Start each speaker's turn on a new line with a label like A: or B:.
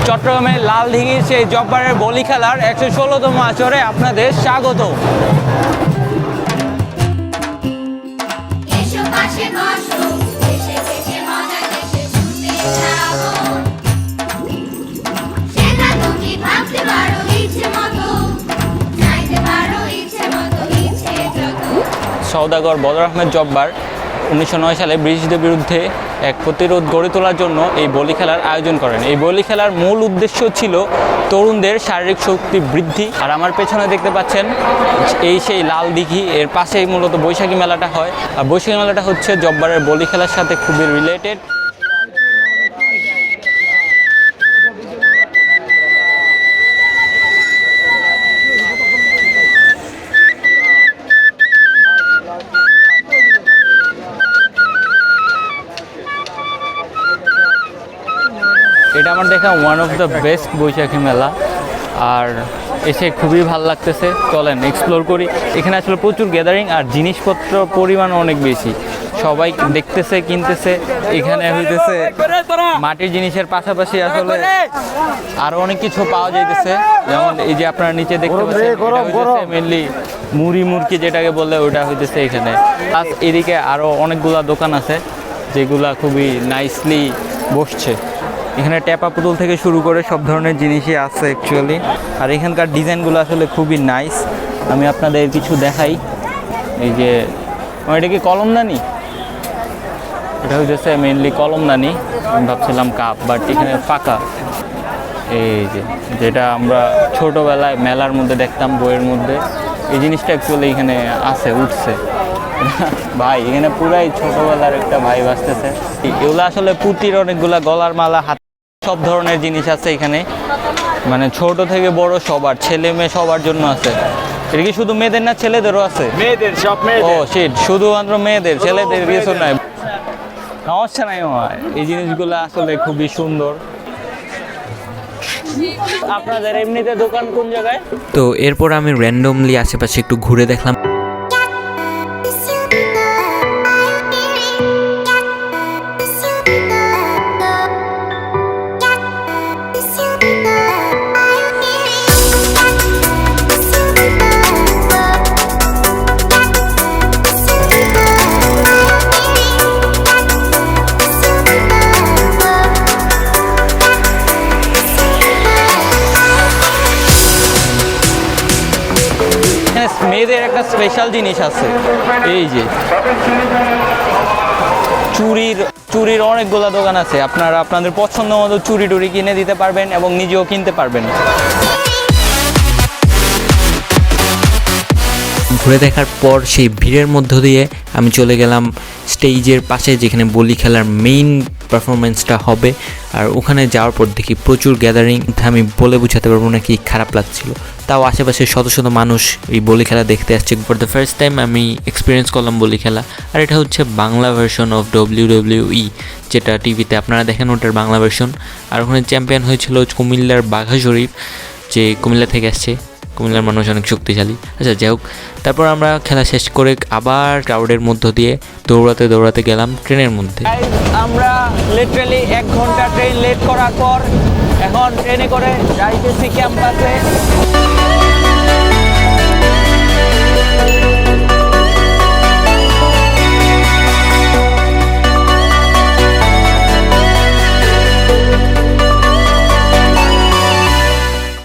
A: চট্টগ্রামের লালদিঘির সেই জব্বারের বলি খেলার 116তম আসরে আপনাদের স্বাগত। সওদাগর বদর আহমেদ জব্বার 1909 সালে ব্রিটিশদের বিরুদ্ধে এক প্রতিরোধ গড়ে তোলার জন্য এই বলি খেলার আয়োজন করেন। এই বলি খেলার মূল উদ্দেশ্য ছিল তরুণদের শারীরিক শক্তি বৃদ্ধি। আর আমার পেছনে দেখতে পাচ্ছেন এই সেই লালদিঘি, এর পাশেই মূলত বৈশাখী মেলাটা হয়। আর বৈশাখী মেলাটা হচ্ছে জব্বারের বলি খেলার সাথে খুবই রিলেটেড। এটা আমার দেখা ওয়ান অফ দ্য বেস্ট বৈশাখী মেলা, আর এসে খুবই ভালো লাগতেছে। চলেন এক্সপ্লোর করি। এখানে আসলে প্রচুর গ্যাদারিং আর জিনিসপত্র পরিমাণ অনেক বেশি, সবাই দেখতেছে কিনতেছে। এখানে হইতেছে মাটির জিনিসের পাশাপাশি আসলে আরও অনেক কিছু পাওয়া যাইতেছে, যেমন এই যে আপনারা নিচে দেখতে পাচ্ছেন মেনলি মুড়ি মুরকি যেটাকে বললে ওটা হইতেছে এখানে। প্লাস এদিকে আরও অনেকগুলা দোকান আছে যেগুলা খুবই নাইসলি বসছে। এখানে ট্যাপা পুতুল থেকে শুরু করে সব ধরনের জিনিসই আছে অ্যাকচুয়ালি। আর এখানকার ডিজাইনগুলো আসলে খুবই নাইস। আমি আপনাদের কিছু দেখাই। এই যে এটা কি কলমদানি? এটা হচ্ছে মেনলি কলমদানি। আমি ভাবছিলাম কাপ, বাট এখানে ফাঁকা। এই যে যেটা আমরা ছোটোবেলায় মেলার মধ্যে দেখতাম বইয়ের মধ্যে, এই জিনিসটা অ্যাকচুয়ালি এখানে আছে, উঠছে। ভাই এখানে পুরাই ছোটোবেলার একটা ভাই বাসতেছে। এগুলো আসলে পুঁতির অনেকগুলা গলার মালা, হাত, সব ধরনের জিনিস আছে এখানে, মানে ছোট থেকে বড় সবার, ছেলে মেয়ে সবার জন্য আছে। এটা কি শুধু মেয়েদের না ছেলেদেরও আছে?
B: মেয়েদের, সব মেয়েদের।
A: ও শিট, শুধুমাত্র মেয়েদের, ছেলেদের কিছু নাই, সমস্যা নাই। এই জিনিসগুলো আসলে খুবই সুন্দর। আপনাদের এমনিতে দোকান কোন জায়গায়?
C: তো এরপর আমি র্যান্ডমলি আশেপাশে একটু ঘুরে দেখলাম।
A: মেয়েদের একটা স্পেশাল জিনিস আছে, এই যে চুরির অনেকগুলো দোকান আছে। আপনারা আপনাদের পছন্দ মতো চুরি টুরি কিনে দিতে পারবেন এবং নিজেও কিনতে পারবেন।
C: ঘুরে দেখার পর সেই ভিড়ের মধ্য দিয়ে আমি চলে গেলাম স্টেজের পাশে, যেখানে বলি খেলার মেইন পারফরমেন্সটা হবে। আর ওখানে যাওয়ার পর দেখি প্রচুর গ্যাদারিং, আমি বলে বোঝাতে পারবো না কি খারাপ লাগছিল। তাও আশেপাশে শত শত মানুষ এই বলি খেলা দেখতে আসছে। ফর দ্য ফার্স্ট টাইম আমি এক্সপিরিয়েন্স করলাম বলি খেলা। আর এটা হচ্ছে বাংলা ভার্সন অফ WWE, যেটা টিভিতে আপনারা দেখেন, ওটার বাংলা ভার্সন। আর ওখানে চ্যাম্পিয়ন হয়েছিল কুমিল্লার বাঘা শরীফ, যে কুমিল্লা থেকে আসছে। কুমিল্লার মানুষ অনেক শক্তিশালী। আচ্ছা যাই হোক, তারপর আমরা খেলা শেষ করে আবার ক্রাউডের মধ্য দিয়ে দৌড়াতে গেলাম ট্রেনের মধ্যে।
A: আমরা লিটারালি 1 ঘন্টা ট্রেন লেট করার পর এখন ট্রেনে করে যাইতেছি ক্যাম্পাসে।